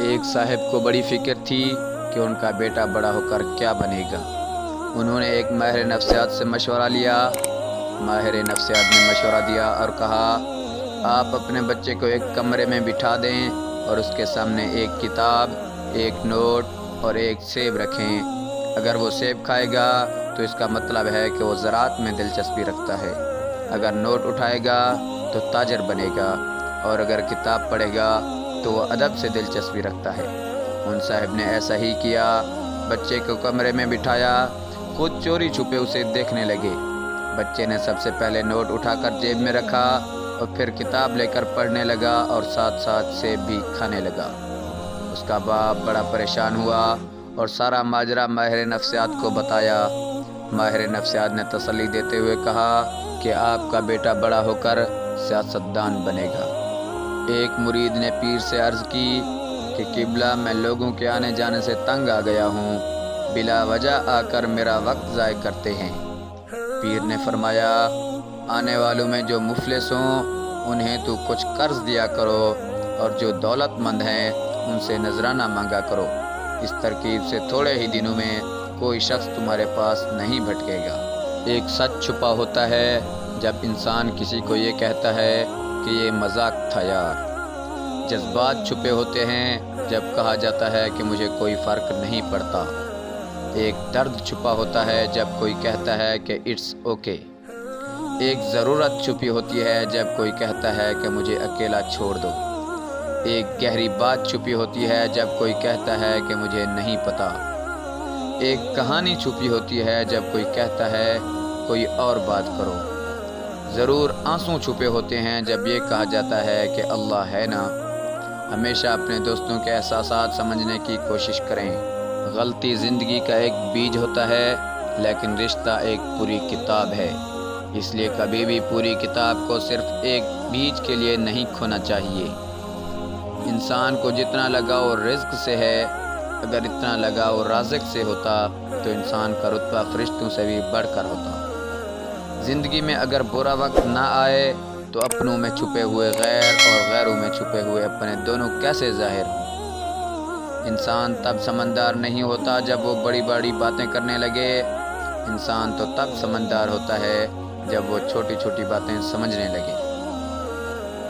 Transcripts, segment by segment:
ایک صاحب کو بڑی فکر تھی کہ ان کا بیٹا بڑا ہو کر کیا بنے گا۔ انہوں نے ایک ماہر نفسیات سے مشورہ لیا۔ ماہر نفسیات نے مشورہ دیا اور کہا، آپ اپنے بچے کو ایک کمرے میں بٹھا دیں اور اس کے سامنے ایک کتاب، ایک نوٹ اور ایک سیب رکھیں۔ اگر وہ سیب کھائے گا تو اس کا مطلب ہے کہ وہ زراعت میں دلچسپی رکھتا ہے۔ اگر نوٹ اٹھائے گا تو تاجر بنے گا، اور اگر کتاب پڑھے گا تو وہ ادب سے دلچسپی رکھتا ہے۔ ان صاحب نے ایسا ہی کیا۔ بچے کو کمرے میں بٹھایا، خود چوری چھپے اسے دیکھنے لگے۔ بچے نے سب سے پہلے نوٹ اٹھا کر جیب میں رکھا اور پھر کتاب لے کر پڑھنے لگا اور ساتھ ساتھ سیب بھی کھانے لگا۔ اس کا باپ بڑا پریشان ہوا اور سارا ماجرا ماہر نفسیات کو بتایا۔ ماہر نفسیات نے تسلی دیتے ہوئے کہا کہ آپ کا بیٹا بڑا ہو کر سیاستدان بنے گا۔ ایک مرید نے پیر سے عرض کی کہ قبلہ، میں لوگوں کے آنے جانے سے تنگ آ گیا ہوں، بلا وجہ آ کر میرا وقت ضائع کرتے ہیں۔ پیر نے فرمایا، آنے والوں میں جو مفلس ہوں انہیں تو کچھ قرض دیا کرو، اور جو دولت مند ہیں ان سے نذرانہ مانگا کرو۔ اس ترکیب سے تھوڑے ہی دنوں میں کوئی شخص تمہارے پاس نہیں بھٹکے گا۔ ایک سچ چھپا ہوتا ہے جب انسان کسی کو یہ کہتا ہے کہ یہ مذاق تھا یار۔ جذبات چھپے ہوتے ہیں جب کہا جاتا ہے کہ مجھے کوئی فرق نہیں پڑتا۔ ایک درد چھپا ہوتا ہے جب کوئی کہتا ہے کہ اٹس اوکے۔ ایک ضرورت چھپی ہوتی ہے جب کوئی کہتا ہے کہ مجھے اکیلا چھوڑ دو۔ ایک گہری بات چھپی ہوتی ہے جب کوئی کہتا ہے کہ مجھے نہیں پتا۔ ایک کہانی چھپی ہوتی ہے جب کوئی کہتا ہے کوئی اور بات کرو۔ ضرور آنسو چھپے ہوتے ہیں جب یہ کہا جاتا ہے کہ اللہ ہے نا۔ ہمیشہ اپنے دوستوں کے احساسات سمجھنے کی کوشش کریں۔ غلطی زندگی کا ایک بیج ہوتا ہے، لیکن رشتہ ایک پوری کتاب ہے۔ اس لیے کبھی بھی پوری کتاب کو صرف ایک بیج کے لیے نہیں کھونا چاہیے۔ انسان کو جتنا لگاؤ رزق سے ہے، اگر اتنا لگاؤ رازق سے ہوتا تو انسان کا رتبہ فرشتوں سے بھی بڑھ کر ہوتا۔ زندگی میں اگر برا وقت نہ آئے تو اپنوں میں چھپے ہوئے غیر اور غیروں میں چھپے ہوئے اپنے دونوں کیسے ظاہر ہوں؟ انسان تب سمجھدار نہیں ہوتا جب وہ بڑی بڑی باتیں کرنے لگے۔ انسان تو تب سمجھدار ہوتا ہے جب وہ چھوٹی چھوٹی باتیں سمجھنے لگے۔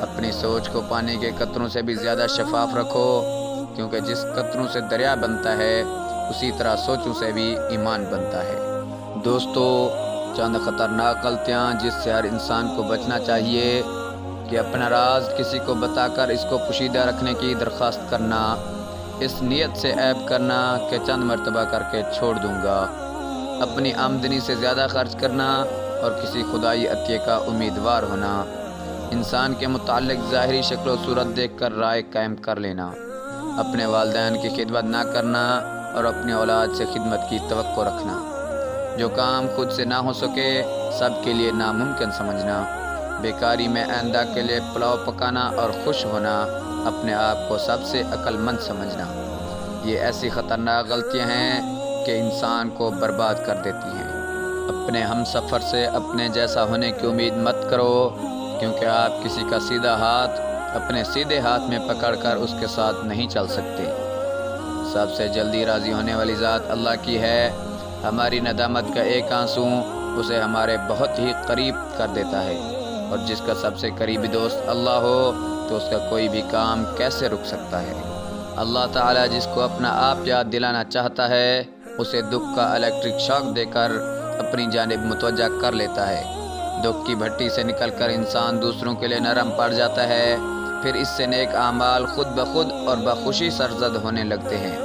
اپنی سوچ کو پانی کے قطروں سے بھی زیادہ شفاف رکھو، کیونکہ جس قطروں سے دریا بنتا ہے اسی طرح سوچوں سے بھی ایمان بنتا ہے۔ دوستو، چند خطرناک غلطیاں جس سے ہر انسان کو بچنا چاہیے کہ اپنا راز کسی کو بتا کر اس کو پوشیدہ رکھنے کی درخواست کرنا، اس نیت سے عیب کرنا کہ چند مرتبہ کر کے چھوڑ دوں گا، اپنی آمدنی سے زیادہ خرچ کرنا اور کسی خدائی عطیے کا امیدوار ہونا، انسان کے متعلق ظاہری شکل و صورت دیکھ کر رائے قائم کر لینا، اپنے والدین کی خدمت نہ کرنا اور اپنی اولاد سے خدمت کی توقع رکھنا، جو کام خود سے نہ ہو سکے سب کے لیے ناممکن سمجھنا، بیکاری میں آئندہ کے لیے پلاؤ پکانا اور خوش ہونا، اپنے آپ کو سب سے عقل مند سمجھنا۔ یہ ایسی خطرناک غلطیاں ہیں کہ انسان کو برباد کر دیتی ہیں۔ اپنے ہم سفر سے اپنے جیسا ہونے کی امید مت کرو، کیونکہ آپ کسی کا سیدھا ہاتھ اپنے سیدھے ہاتھ میں پکڑ کر اس کے ساتھ نہیں چل سکتے۔ سب سے جلدی راضی ہونے والی ذات اللہ کی ہے۔ ہماری ندامت کا ایک آنسو اسے ہمارے بہت ہی قریب کر دیتا ہے، اور جس کا سب سے قریبی دوست اللہ ہو تو اس کا کوئی بھی کام کیسے رک سکتا ہے؟ اللہ تعالیٰ جس کو اپنا آپ یاد دلانا چاہتا ہے اسے دکھ کا الیکٹرک شاک دے کر اپنی جانب متوجہ کر لیتا ہے۔ دکھ کی بھٹی سے نکل کر انسان دوسروں کے لیے نرم پڑ جاتا ہے، پھر اس سے نیک اعمال خود بخود اور بخوشی سرزد ہونے لگتے ہیں۔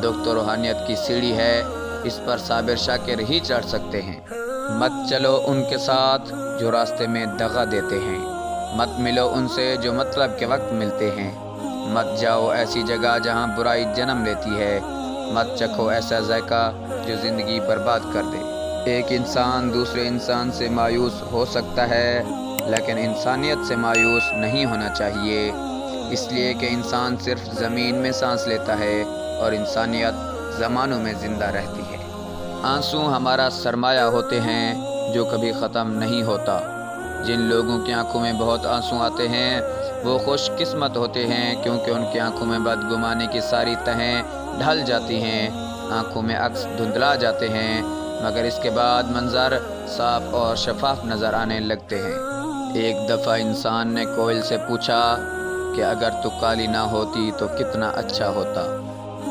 دکھ تو روحانیت کی سیڑھی ہے، اس پر صابر شاکر ہی چڑھ سکتے ہیں۔ مت چلو ان کے ساتھ جو راستے میں دغا دیتے ہیں، مت ملو ان سے جو مطلب کے وقت ملتے ہیں، مت جاؤ ایسی جگہ جہاں برائی جنم لیتی ہے، مت چکھو ایسا ذائقہ جو زندگی برباد کر دے۔ ایک انسان دوسرے انسان سے مایوس ہو سکتا ہے، لیکن انسانیت سے مایوس نہیں ہونا چاہیے، اس لیے کہ انسان صرف زمین میں سانس لیتا ہے اور انسانیت زمانوں میں زندہ رہتی ہے۔ آنسو ہمارا سرمایہ ہوتے ہیں جو کبھی ختم نہیں ہوتا۔ جن لوگوں کی آنکھوں میں بہت آنسو آتے ہیں وہ خوش قسمت ہوتے ہیں کیونکہ ان کی آنکھوں میں بدگمانی کی ساری تہیں ڈھل جاتی ہیں، آنکھوں میں عکس دھندلا جاتے ہیں، مگر اس کے بعد منظر صاف اور شفاف نظر آنے لگتے ہیں۔ ایک دفعہ انسان نے کوئل سے پوچھا کہ اگر تو کالی نہ ہوتی تو کتنا اچھا ہوتا۔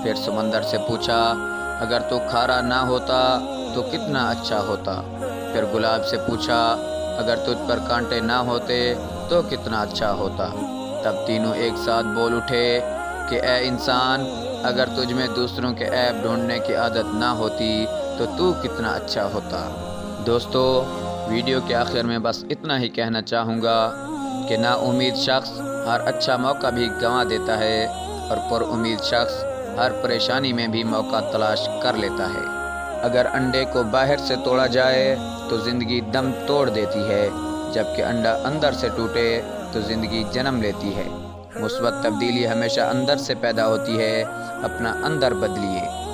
پھر سمندر سے پوچھا اگر تو کھارا نہ ہوتا تو کتنا اچھا ہوتا۔ پھر گلاب سے پوچھا اگر تجھ پر کانٹے نہ ہوتے تو کتنا اچھا ہوتا۔ تب تینوں ایک ساتھ بول اٹھے کہ اے انسان، اگر تجھ میں دوسروں کے عیب ڈھونڈنے کی عادت نہ ہوتی تو کتنا اچھا ہوتا۔ دوستو، ویڈیو کے آخر میں بس اتنا ہی کہنا چاہوں گا کہ نا امید شخص ہر اچھا موقع بھی گنوا دیتا ہے اور پر امید شخص ہر پریشانی میں بھی موقع تلاش کر لیتا ہے۔ اگر انڈے کو باہر سے توڑا جائے تو زندگی دم توڑ دیتی ہے، جبکہ انڈا اندر سے ٹوٹے تو زندگی جنم لیتی ہے۔ مثبت تبدیلی ہمیشہ اندر سے پیدا ہوتی ہے، اپنا اندر بدلیے۔